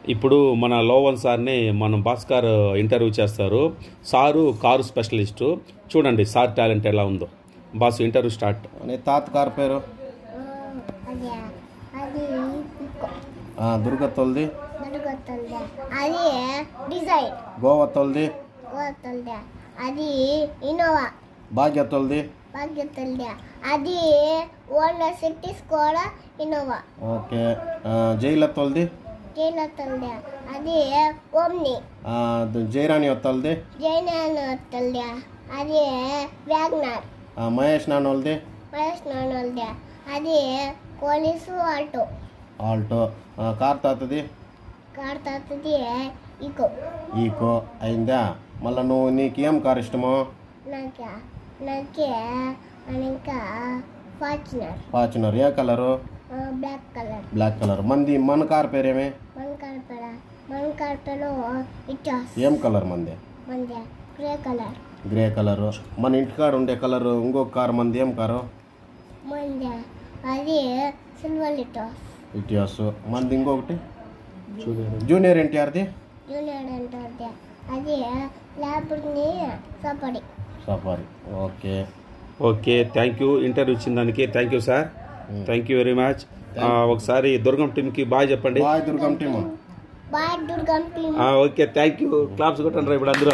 ఇప్పుడు మన లోవన్ సార్ని మనం భాస్కర్ ఇంటర్వ్యూ చేస్తారు. Sir car specialist. చూడండి సార్ టాలెంట్ ఎలా ఉందో. Boss interview start. నీ తాత కారు పేరు? దుర్గ తొలిది. అది డిజైర్. గోవా తొలిది. అది ఇన్నోవా. భాగ్య తొలిది. అది ఓన్లీ సిటీస్ కూడా ఇన్నోవా. ఓకే. జైల తొలిది. అది ఓమ్ని. జైరాణి తొలిది. అది వ్యాగ్నర్. మహేష్ నాన్నోల్ది. అది పోలీసు ఆల్టో. ఆల్టో. కార్ తాతది. ఈకో అయిందా? మళ్ళీ నువ్వు నీకు ఏం కార్ ఇష్టమో? నాకే ఇంకా ఫార్చునర్. ఏ కలరు? Black colour. మన కార్ పేరేమే? మన కార్ పేరు ఏం కలర్ మంది? Grey colour. మన ఇంటికాడ ఉండే కలరు ఇంకొక కార్ మంది ఏం కారు? అది సిల్వర్ ఇటియాస్. మంది ఇంకొకటి జూనియర్ ఎన్టీఆర్ది. అది ల్యాబ్ని Safari. Okay thank you. Interview ఇచ్చిన దానికి thank you sir. Thank you very much. ఒకసారి దుర్గం టీంకి బాయ్ చెప్పండి. Bye Durgam team. Okay thank you. Claps కొట్టండి ఇప్పుడు అందరూ.